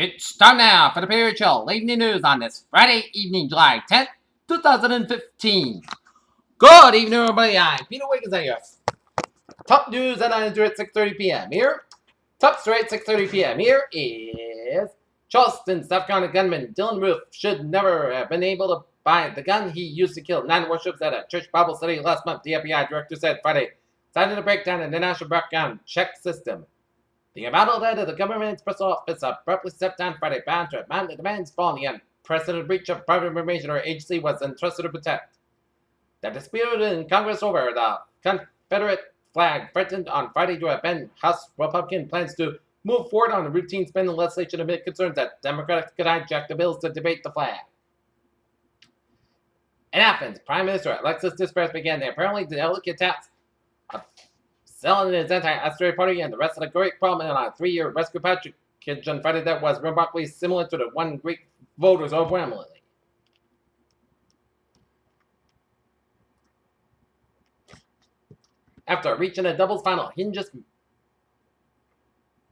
It's time now for the Period Show evening news on this Friday evening, July 10th, 2015. Good evening, everybody. I'm Peter Wiggins here. Top news at 6:30 p.m. here. Top story at 6:30 p.m. here is Charleston, South Carolina gunman Dylan Roof should never have been able to buy the gun he used to kill 9 worships at a church Bible study last month, the FBI director said Friday, citing a breakdown in the national background check system. The amount led of the government's press office abruptly stepped down Friday, bound to amount the demands following the unprecedented breach of private information our agency was entrusted to protect. The dispute in Congress over the Confederate flag threatened on Friday to upend House Republican plans to move forward on routine spending legislation amid concerns that Democrats could hijack the bills to debate the flag. In Athens, Prime Minister Alexis Tsipras began the apparently delicate task of selling his anti-Austerity party and the rest of the Greek Parliament on a 3-year rescue package on Friday that was remarkably similar to the one Greek voters overwhelmingly. After reaching a doubles final, Hinges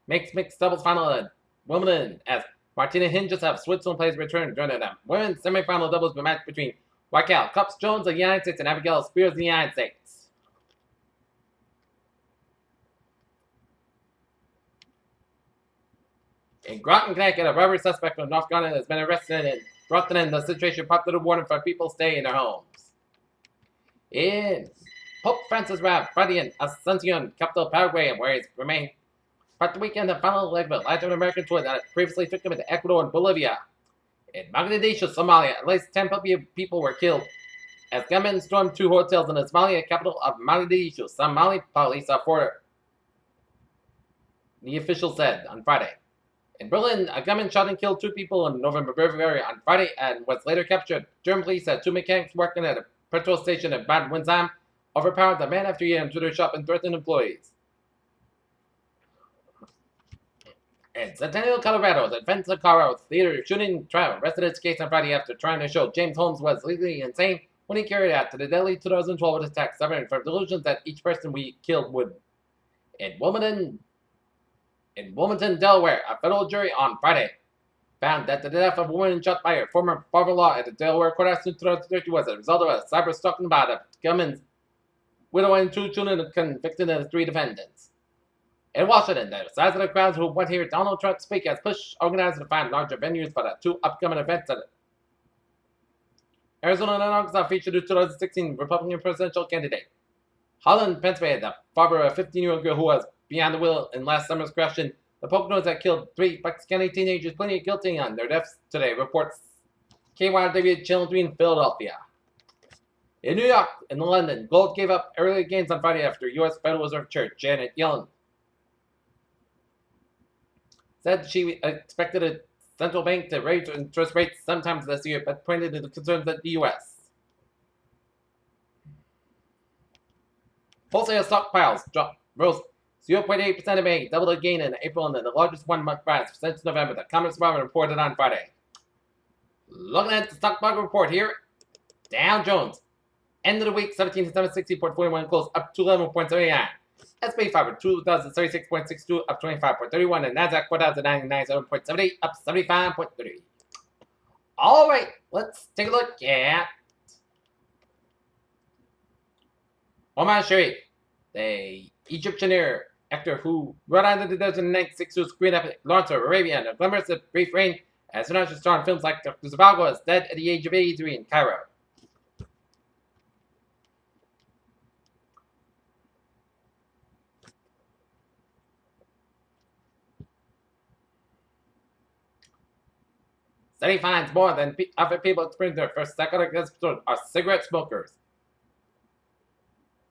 makes mixed doubles final at Wimbledon as Martina Hingis of Switzerland plays return during the women's semifinal doubles match between Raquel Cups-Jones of the United States and Abigail Spears of the United States. In Groton, Connecticut, a robbery suspect from North Carolina has been arrested and brought in the situation prompted a warning for people staying in their homes. In Pope Francis arrived Friday in Asuncion, capital of Paraguay, where he's remained part the weekend the final leg of a Latin American tour that previously took him into Ecuador and Bolivia. In Mogadishu, Somalia, at least 10 people were killed as gunmen stormed 2 hotels in the Somalia capital of Mogadishu. Somali police are for the official said on Friday. In Berlin, a gunman shot and killed 2 people in November area on Friday and was later captured. German police said 2 mechanics working at a petrol station in Bad Windsheim overpowered the man after he entered their shop and threatened employees. In Centennial, Colorado, the defense of Colorado theater shooting trial rested its case on Friday after trying to show James Holmes was legally insane when he carried out the deadly 2012 attack, suffering from delusions that each person we killed would. In Wilmington, Delaware, a federal jury on Friday found that the death of a woman shot by her former father-in-law at the Delaware courthouse in 2013 was a result of a cyber-stalking by the gunman's widow and 2 children convicted of the 3 defendants. In Washington, the size of the crowds who went to hear Donald Trump speak has pushed organizers to find larger venues for the 2 upcoming events. Arizona and Arkansas featured the 2016 Republican presidential candidate. Holland, Pennsylvania, the father of a 15-year-old girl who was beyond the wheel in last summer's crashing the Poconos that killed 3 Bucks County teenagers, pleading guilty on their deaths today, reports KYW Channel 3 in Philadelphia. In New York and London, gold gave up early gains on Friday after U.S. Federal Reserve Chair Janet Yellen said she expected a central bank to raise interest rates sometime this year, but pointed to the concerns that the U.S. Wholesale stockpiles rose 0.8% in May, doubled again in April, and the largest one-month rise since November, the Commerce Department reported on Friday. Looking at the stock market report here, Dow Jones, end of the week, 17,760.41, closed up 211.79. S&P 500, 2,036.62, up 25.31, and NASDAQ 4,097.78, up 75.3. All right, let's take a look at Omar Sharif, the Egyptian actor who brought on the 2006 who screened up Lawrence of Arabia and a glamorous brief reign as an international star in films like Dr. Zhivago is dead at the age of 83 in Cairo. Study finds more than other people experience their first psychotic episode are cigarette smokers.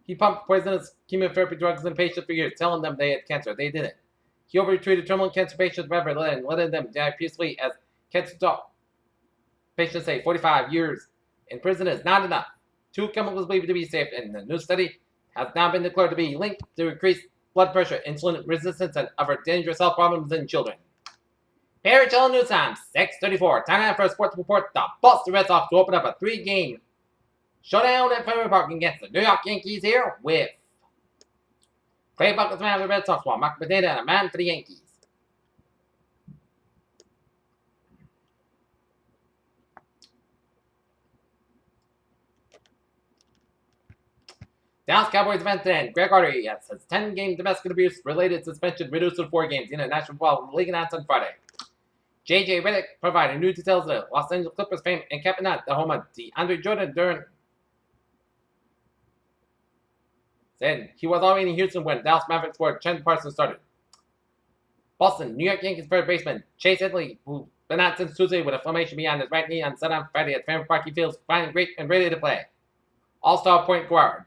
He pumped poisonous chemotherapy drugs in patients for years, telling them they had cancer. They didn't. He overtreated terminal cancer patients rather than letting them die peacefully, as cancer talk. Patients say 45 years in prison is not enough. 2 chemicals believed to be safe, and the new study has now been declared to be linked to increased blood pressure, insulin resistance, and other dangerous health problems in children. Period Show News Time, 6:34. Time now for a sports report. The Boston Red Sox to open up a 3-game showdown at Fenway Park against the New York Yankees here with Clay Buckles man for the Red Sox, while Mark Pineda and a man for the Yankees. Dallas Cowboys defenseman Greg Artery has his 10-game domestic abuse-related suspension reduced to 4 games in a national football league announced on Friday. J.J. Redick provided new details of the Los Angeles Clippers fame and Captain the home of DeAndre Jordan during said he was already in Houston when Dallas Mavericks forward Chandler Parsons started. Boston, New York Yankees third baseman Chase Headley, who's been out since Tuesday with inflammation behind his right knee on Friday at Fairmont Park, he feels fine, great, and ready to play. All-star point guard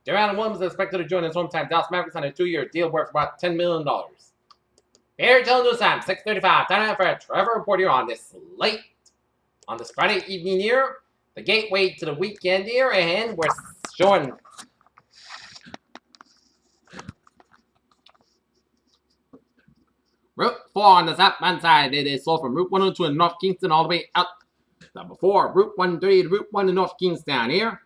De'Aaron Williams is expected to join his hometown Dallas Mavericks on a 2-year deal worth about $10 million. Airtel News Time, 6:35. Time for a Trevor report here on this Friday evening here. The gateway to the weekend here, and we're showing Route 4 on the southbound side. It is sold from Route 102 in North Kingston all the way out. Number 4, Route 130 to Route 1 in North Kingstown here.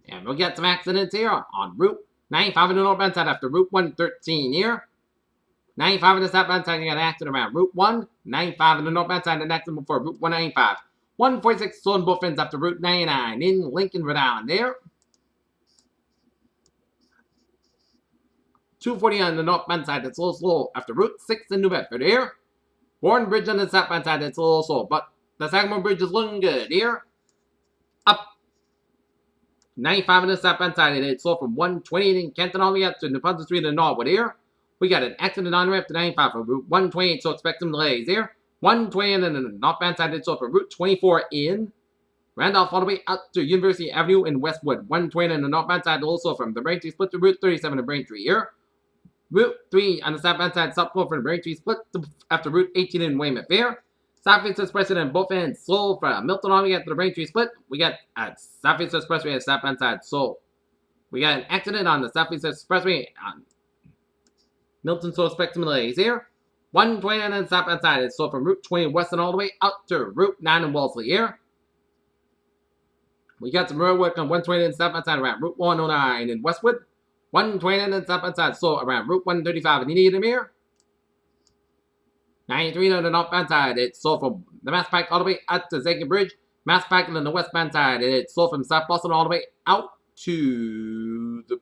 And we'll get some accidents here on Route 95 on the northbound side after Route 113 here. 95 on the southbound side, you got an accident around Route 1. 95 on the northbound side, an accident before Route 195. 146 sold both ends after Route 99 in Lincoln, Rhode Island there. 240 on the northbound side, it's a little slow after Route 6 in New Bedford here. Warren Bridge on the southbound side, it's a little slow, but the Sagamore Bridge is looking good here. Up 95 on the southbound side, and it's slow from 128 in Kenton all the way up to New Brunswick Street in Norwood here. We got an accident on the way up to 95 from Route 128, so expect some delays here. 120 on the northbound side, it's slow from Route 24 in Randolph all the way out to University Avenue in Westwood. 120 on the northbound side, also from the Braintree split to Route 37 in Braintree here. Route 3 on the southbound side, southbound from Braintree split after Route 18 in Weymouth here. Southeast Expressway on both ends, slow from Milton all the way up to the Braintree split. We got a Southeast Expressway on the southbound side, so we got an accident on the Southeast Expressway on Milton, so expect some delays here. 120 on the southbound side is slow from Route 20 Western all the way out to Route 9 in Wellesley here. We got some road work on 120 on the southbound side around Route 109 in Westwood. 120 on the southbound side, so around Route 135 in Indian here. 93 on the northbound side, it's sold from the Mass Pike all the way out to Zakin Bridge. Mass Pike on the westbound side, it's sold from South Boston all the way out to the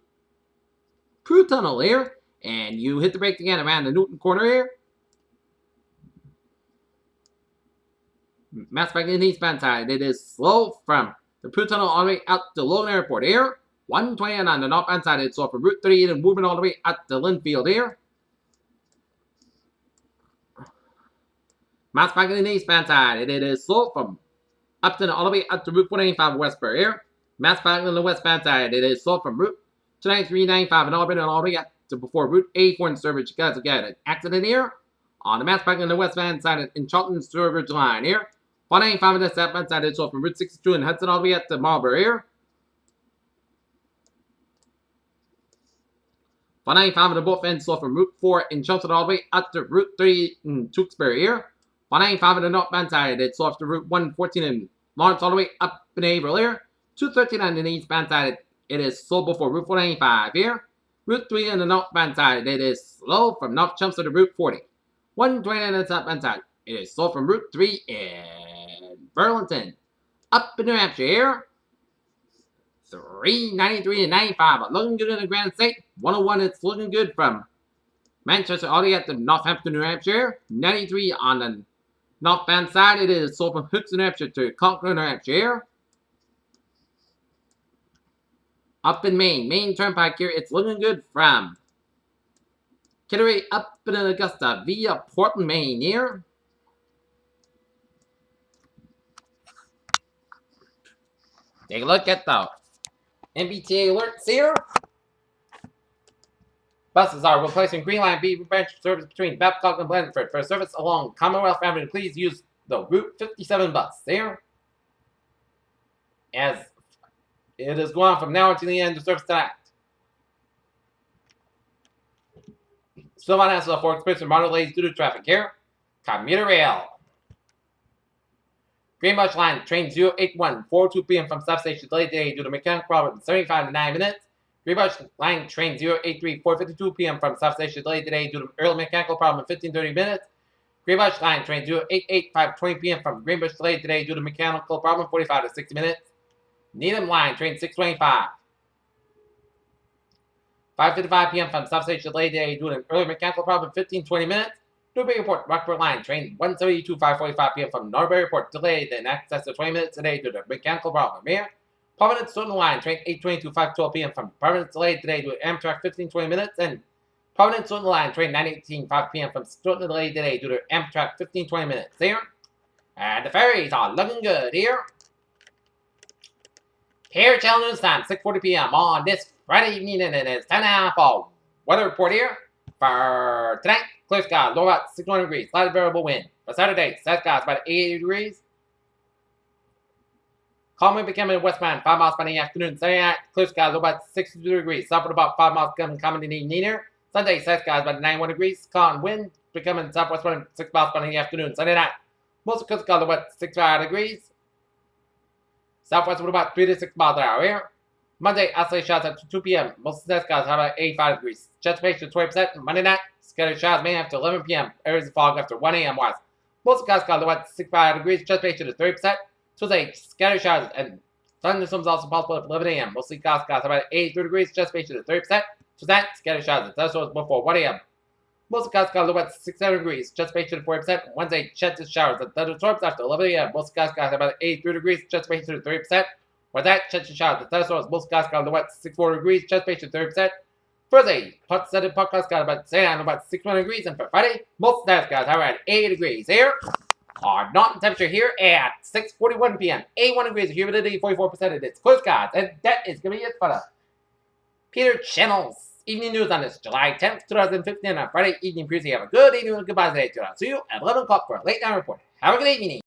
Crew Tunnel here. And you hit the brakes again around the Newton corner here. Mass Pike on the eastbound side, it is slow from the Crew Tunnel all the way out to Logan Airport here. 120 on the northbound side, it's slow from Route 38 and moving all the way out to Linfield here. Mass Pike on the eastbound side, it is slow from Upton all the way up to Route 185 Westbury here. Mass Pike on the westbound side, it is slow from Route 29395 in Auburn and all the way up to before Route 84 in Sturbridge. You guys got an accident here on the Mass Pike on the westbound side in Charlton Sturbridge line here. 195 on the southbound side, it's slow from Route 62 in Hudson all the way up to Marlborough here. 195 on the both ends, slow from Route 4 in Chelmsford all the way up to Route 30 in Tewksbury here. 195 on the northbound side, it's slow to Route 114 in Lawrence all the way up in April here. 213 on the eastbound side, it is slow before Route 495 here. Route 3 on the northbound side, it is slow from North Chelmsford to Route 40. 120 on the southbound side, it is slow from Route 3 in Burlington. Up in New Hampshire here. 393 and 95 looking good in the Grand State. 101 it's looking good from Manchester all the way up to Northampton, New Hampshire. 93 on the northbound side, it is sold from Hooks, New Hampshire to Concord, New Hampshire. Up in Maine Turnpike here, it's looking good from Kittery up in Augusta via Portland, Maine here. Take a look at the MBTA alerts here. Buses are replacing Green Line B branch service between Babcock and Blandford. For service along Commonwealth Avenue, please use the Route 57 bus there. As it is going on from now until the end of service tonight. Still on National for expensive model delays due to traffic here. Commuter Rail. Greenbush Line, train 081, 4:02 p.m. from South Station delayed today due to mechanical problem, 75 to 9 minutes. Greenbush Line, train 083, 4:52 p.m. from South Station delayed today due to early mechanical problem, 15:30 minutes. Greenbush Line, train 088, 5:20 p.m. from Greenbush delayed today due to mechanical problem, 45 to 60 minutes. Needham line, train 625. 5:55 p.m. from substation delay today due to an early mechanical problem, 15-20 minutes. Newbury Airport, Rockport line, train 172, 5:45 p.m. from Norbury Airport, delayed in excess of 20 minutes today due to mechanical problem. Here, Providence Stoughton line, train 822, 5:12 p.m. from Providence, delayed today due to Amtrak, 15-20 minutes. And Providence Stoughton line, train 918, 5 p.m. from Stoughton, delayed today due to Amtrak, 15-20 minutes. Here, and the ferries are looking good here. Here, Channel News Time, 6:40 p.m. on this Friday evening, and it is 10:30 for weather report here. For tonight, clear skies, low about 61 degrees, slight variable wind. For Saturday, sunny skies about 80 degrees. Calm wind becoming westbound, 5 miles by the afternoon. Sunday night, clear skies, low about 62 degrees, southward about 5 miles coming in the evening here. Sunday, sunny skies about 91 degrees, calm wind becoming southwestbound, 6 miles by the afternoon. Sunday night, most of clear skies, low about 65 degrees. Southwest with about 3 to 6 miles an hour here. Monday, isolated showers at 2 p.m. Most of the skies have about 85 degrees. Precipitation 20%. Monday night, scattered showers may after 11 p.m. Areas of fog after 1 a.m. west. Most of the skies low at 65 degrees. Precipitation is 30%. Tuesday, scattered showers and thunderstorms also possible at 11 a.m. Mostly skies about 83 degrees. Precipitation is 30%. Tuesday, scattered showers and thunderstorms before 1 a.m. Most of the skies low at 67 degrees. Precipitation 40%. Wednesday, chances showers and thunderstorms after 11 a.m. Most skies about 83 degrees. Precipitation 30%. For that, chances showers and thunderstorms. Most skies low at 64 degrees. Precipitation 30%. Thursday, hot sunny podcast got about 61 degrees. And for Friday, most skies are at 80 degrees. Here, our northern temperature here at 6:41 p.m. 81 degrees. Humidity 44%. And it's clear skies. And that is going to be it for the Peter Channel's evening news on this July 10th, 2015 on Friday evening. Please have a good evening and goodbye today. See you at 11 o'clock for a late night report. Have a good evening.